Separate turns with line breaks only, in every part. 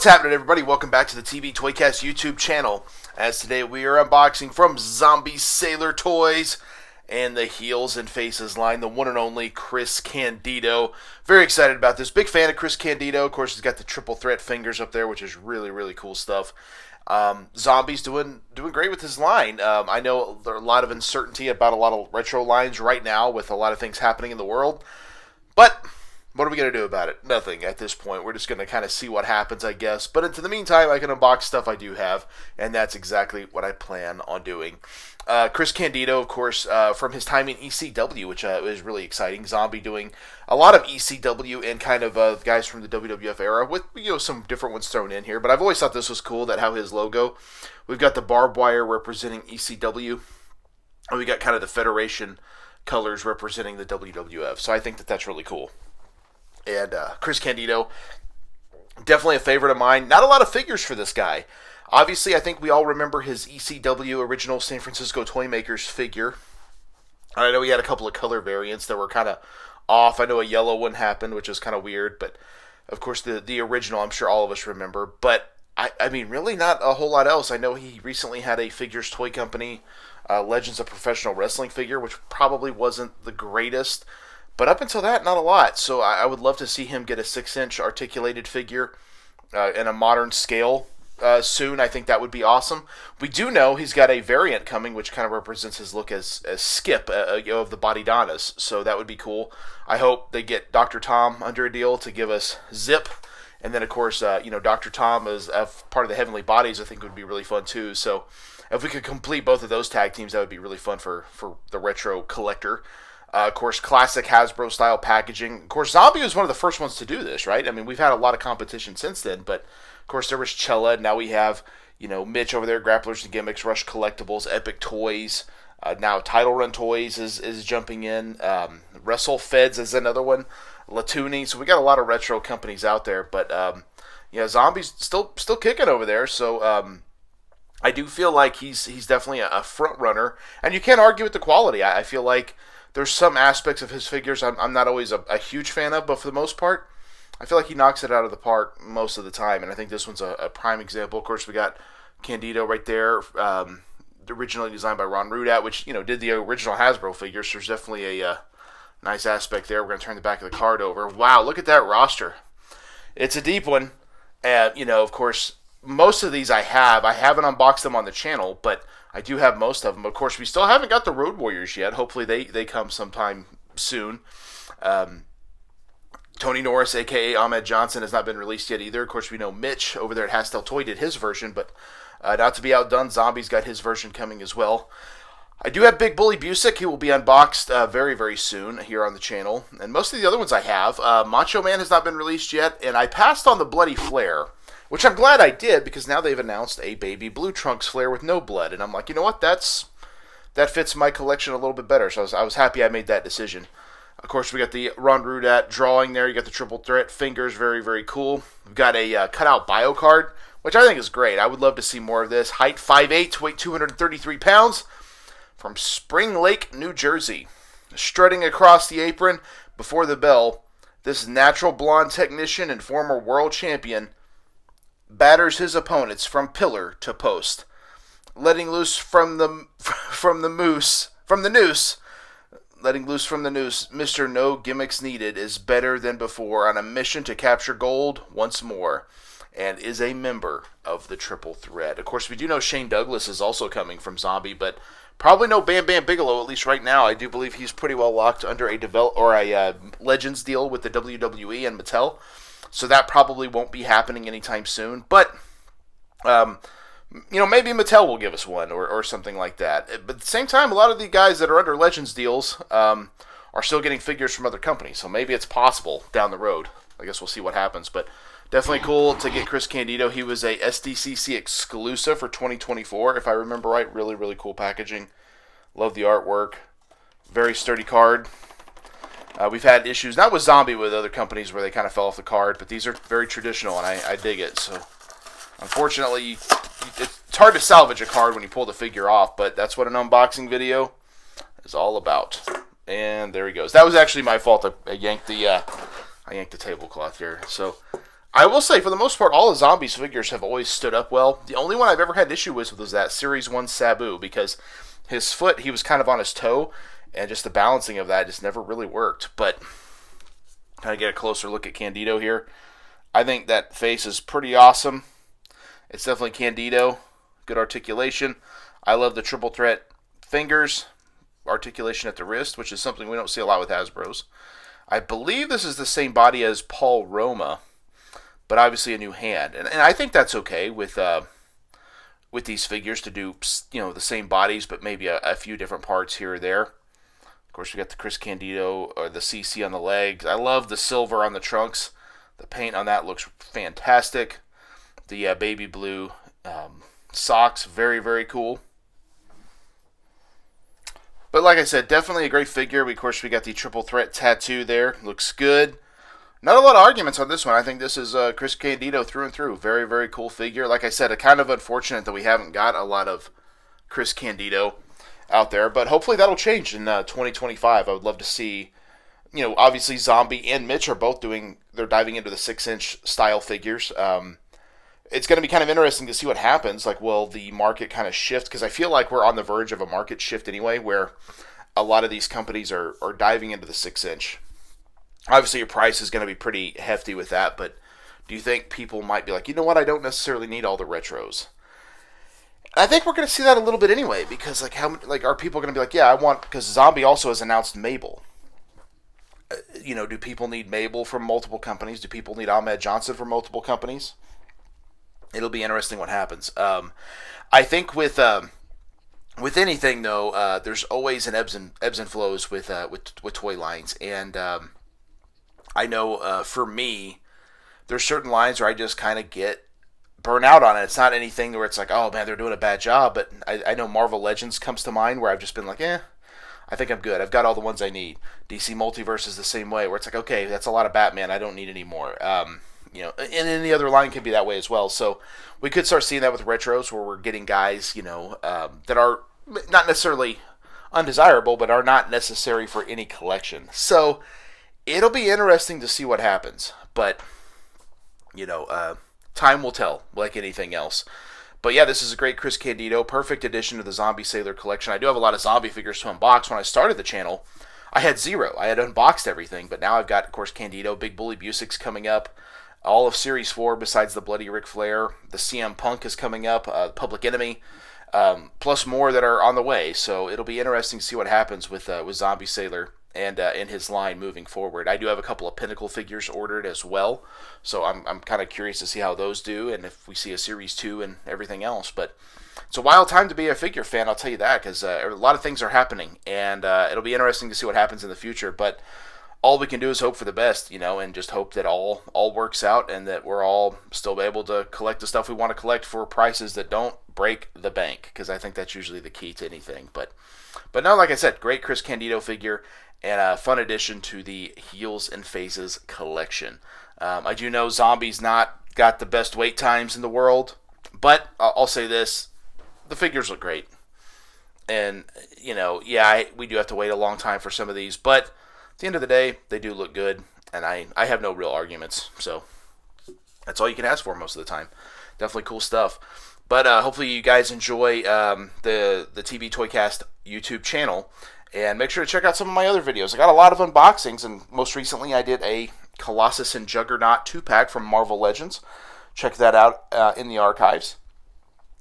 What's happening, everybody? Welcome back to the TV Toycast YouTube channel. As today we are unboxing from Zombie Sailor Toys and the Heels and Faces line, the one and only Chris Candido. Very excited about this. Big fan of Chris Candido. Of course, he's got the triple threat fingers up there, which is really cool stuff. Zombie's doing great with his line. I know there's a lot of uncertainty about a lot of retro lines right now with a lot of things happening in the world, but what are we going to do about it? Nothing at this point. We're just going to kind of see what happens, I guess. But in the meantime, I can unbox stuff I do have, and that's exactly what I plan on doing. Chris Candido, of course, from his time in ECW, which is really exciting. Zombie doing a lot of ECW and kind of guys from the WWF era with some different ones thrown in here. But I've always thought this was cool, that how his logo, we've got the barbed wire representing ECW, and we got kind of the Federation colors representing the WWF. So I think that that's really cool. And Chris Candido, definitely a favorite of mine. Not a lot of figures for this guy. Obviously, I think we all remember his ECW original San Francisco Toymakers figure. I know he had a couple of color variants that were kind of off. I know a yellow one happened, which is kind of weird. But, of course, the original, I'm sure all of us remember. But, I mean, really not a whole lot else. I know he recently had a Figures Toy Company Legends of Professional Wrestling figure, which probably wasn't the greatest. But up until that, not a lot. So I would love to see him get a 6-inch articulated figure in a modern scale soon. I think that would be awesome. We do know he's got a variant coming, which kind of represents his look as Skip of the Body Donnas. So that would be cool. I hope they get Dr. Tom under a deal to give us Zip. And then, of course, Dr. Tom is part of the Heavenly Bodies. I think would be really fun, too. So if we could complete both of those tag teams, that would be really fun for the retro collector. Of course, classic Hasbro-style packaging. Of course, Zombie was one of the first ones to do this, right? I mean, we've had a lot of competition since then, but, of course, there was Chella. Now we have, Mitch over there, Grapplers and Gimmicks, Rush Collectibles, Epic Toys. Now Title Run Toys is jumping in. Wrestle Feds is another one. Latuni. So we got a lot of retro companies out there, but, Zombie's still kicking over there, so I do feel like he's definitely a front runner, and you can't argue with the quality. I feel like there's some aspects of his figures I'm not always a huge fan of, but for the most part, I feel like he knocks it out of the park most of the time, and I think this one's a prime example. Of course, we got Candido right there, originally designed by Ron Rudat, which, did the original Hasbro figures, so there's definitely a nice aspect there. We're going to turn the back of the card over. Wow, look at that roster. It's a deep one, and, of course, most of these I haven't unboxed them on the channel, but I do have most of them. Of course, we still haven't got the Road Warriors yet. Hopefully they come sometime soon. Tony Norris, a.k.a. Ahmed Johnson, has not been released yet either. Of course, we know Mitch over there at Hastel Toy did his version, but not to be outdone, Zombie's got his version coming as well. I do have Big Bully Busick. He will be unboxed very soon here on the channel. And most of the other ones I have. Macho Man has not been released yet, and I passed on the Bloody Flare, which I'm glad I did, because now they've announced a Baby Blue Trunks flare with no blood. And I'm like, you know what? That fits my collection a little bit better. So I was happy I made that decision. Of course, we got the Ron Rudat drawing there. You got the triple threat fingers. Very cool. We've got a cutout bio card, which I think is great. I would love to see more of this. Height 5'8", weight 233 pounds. From Spring Lake, New Jersey. Strutting across the apron before the bell, this natural blonde technician and former world champion batters his opponents from pillar to post, letting loose from the noose. Mr. No Gimmicks Needed is better than before on a mission to capture gold once more, and is a member of the Triple Threat. Of course, we do know Shane Douglas is also coming from Zombie, but probably no Bam Bam Bigelow, at least right now. I do believe he's pretty well locked under a Legends deal with the WWE and Mattel. So that probably won't be happening anytime soon. But, maybe Mattel will give us one or something like that. But at the same time, a lot of the guys that are under Legends deals are still getting figures from other companies. So maybe it's possible down the road. I guess we'll see what happens. But definitely cool to get Chris Candido. He was a SDCC exclusive for 2024, if I remember right. Really cool packaging. Love the artwork. Very sturdy card. We've had issues, not with Zombie, with other companies where they kind of fell off the card, but these are very traditional, and I dig it. So, unfortunately, it's hard to salvage a card when you pull the figure off, but that's what an unboxing video is all about. And there he goes. That was actually my fault. I yanked the tablecloth here. So, I will say, for the most part, all the Zombies figures have always stood up well. The only one I've ever had issue with was that Series 1 Sabu, because his foot, he was kind of on his toe, and just the balancing of that just never really worked. But kind of get a closer look at Candido here. I think that face is pretty awesome. It's definitely Candido. Good articulation. I love the triple threat fingers. Articulation at the wrist, which is something we don't see a lot with Hasbro's. I believe this is the same body as Paul Roma, but obviously a new hand. And I think that's okay with these figures to do, the same bodies, but maybe a few different parts here or there. Of course, we got the Chris Candido, or the CC on the legs. I love the silver on the trunks. The paint on that looks fantastic. The baby blue socks, very, very cool. But like I said, definitely a great figure. Of course, we got the triple threat tattoo there. Looks good. Not a lot of arguments on this one. I think this is Chris Candido through and through. Very, very cool figure. Like I said, it's kind of unfortunate that we haven't got a lot of Chris Candido out there. But hopefully that'll change in 2025. I would love to see, obviously Zombie and Mitch are both they're diving into the 6-inch style figures. It's going to be kind of interesting to see what happens. Like, will the market kind of shift? Because I feel like we're on the verge of a market shift anyway, where a lot of these companies are diving into the 6-inch. Obviously, your price is going to be pretty hefty with that, but do you think people might be like, you know what, I don't necessarily need all the retros? I think we're going to see that a little bit anyway, because are people going to be like, yeah, I want, because Zombie also has announced Mabel. Do people need Mabel from multiple companies? Do people need Ahmed Johnson from multiple companies? It'll be interesting what happens. I think with anything though, there's always an ebbs and flows with toy lines, and I know for me, there's certain lines where I just kind of get burnt out on it. It's not anything where it's like, oh man, they're doing a bad job, but I know Marvel Legends comes to mind where I've just been like, I think I'm good. I've got all the ones I need. DC Multiverse is the same way, where it's like, okay, that's a lot of Batman. I don't need any more. And any other line can be that way as well. So we could start seeing that with retros, where we're getting guys, that are not necessarily undesirable, but are not necessary for any collection. So it'll be interesting to see what happens. But, time will tell, like anything else. But yeah, this is a great Chris Candido, perfect addition to the Zombie Sailor collection. I do have a lot of zombie figures to unbox. When I started the channel, I had zero. I had unboxed everything, but now I've got, of course, Candido, Big Bully Busic's coming up. All of Series 4 besides the Bloody Ric Flair. The CM Punk is coming up, Public Enemy, plus more that are on the way. So it'll be interesting to see what happens with Zombie Sailor and in his line moving forward. I do have a couple of Pinnacle figures ordered as well, so I'm kind of curious to see how those do and if we see a Series 2 and everything else. But it's a wild time to be a figure fan, I'll tell you that, because a lot of things are happening, and it'll be interesting to see what happens in the future. But all we can do is hope for the best, and just hope that all works out and that we're all still able to collect the stuff we want to collect for prices that don't break the bank, because I think that's usually the key to anything. But no, like I said, great Chris Candido figure and a fun addition to the Heels and Faces collection. I do know Zombie's not got the best wait times in the world, but I'll say this, the figures look great. And, we do have to wait a long time for some of these, but at the end of the day, they do look good, and I have no real arguments, so that's all you can ask for most of the time. Definitely cool stuff. But hopefully you guys enjoy the TV Toycast YouTube channel, and make sure to check out some of my other videos. I got a lot of unboxings, and most recently I did a Colossus and Juggernaut 2-pack from Marvel Legends. Check that out in the archives.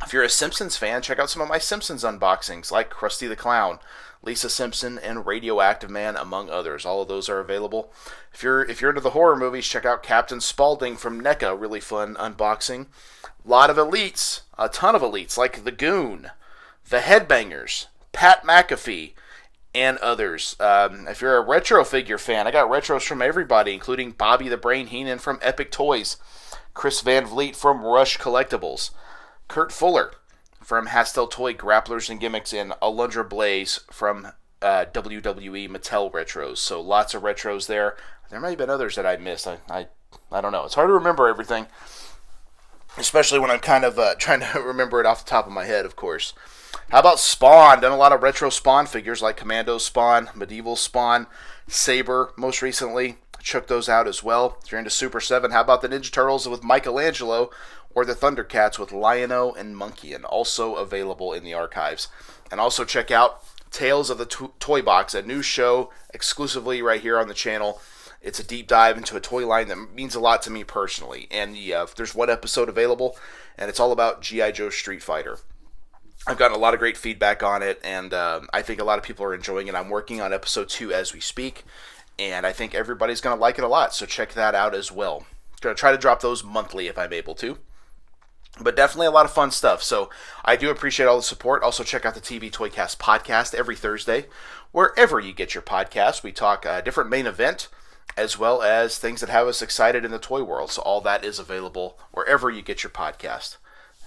If you're a Simpsons fan, check out some of my Simpsons unboxings, like Krusty the Clown, Lisa Simpson, and Radioactive Man, among others. All of those are available. If you're into the horror movies, check out Captain Spaulding from NECA. Really fun unboxing. A lot of elites, a ton of elites, like The Goon, The Headbangers, Pat McAfee, and others. If you're a retro figure fan, I got retros from everybody, including Bobby the Brain Heenan from Epic Toys, Chris Van Vliet from Rush Collectibles, Kurt Fuller from Hastel Toy Grapplers and Gimmicks, and Alundra Blaze from WWE Mattel Retros. So lots of retros there. There may have been others that I missed. I don't know. It's hard to remember everything, especially when I'm kind of trying to remember it off the top of my head, of course. How about Spawn? Done a lot of retro Spawn figures like Commando Spawn, Medieval Spawn, Saber most recently. check those out as well. If you're into Super 7, how about the Ninja Turtles with Michelangelo or the Thundercats with Lion-O and Monkey, and also available in the archives. And also check out Tales of the Toy Box, a new show exclusively right here on the channel. It's a deep dive into a toy line that means a lot to me personally. And there's one episode available, and it's all about G.I. Joe Street Fighter. I've gotten a lot of great feedback on it, and I think a lot of people are enjoying it. I'm working on episode 2 as we speak, and I think everybody's going to like it a lot, so check that out as well. I'm going to try to drop those monthly if I'm able to. But definitely a lot of fun stuff, so I do appreciate all the support. Also check out the TV Toycast podcast every Thursday. Wherever you get your podcast, we talk a different main event, as well as things that have us excited in the toy world. So all that is available wherever you get your podcast.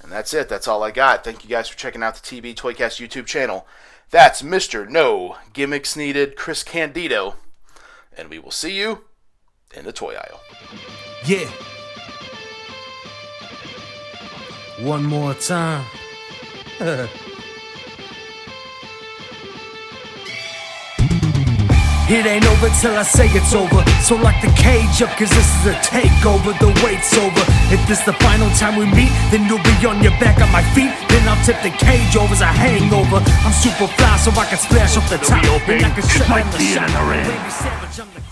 And that's it. That's all I got. Thank you guys for checking out the TB Toycast YouTube channel. That's Mr. No Gimmicks Needed, Chris Candido. And we will see you in the toy aisle.
Yeah. One more time. It ain't over till I say it's over. So lock the cage up, cause this is a takeover. The wait's over. If this the final time we meet, then you'll be on your back on my feet. Then I'll tip the cage over as a hangover. I'm super fly so I can splash off the top. And I can shut down the shot. Baby Savage, I'm the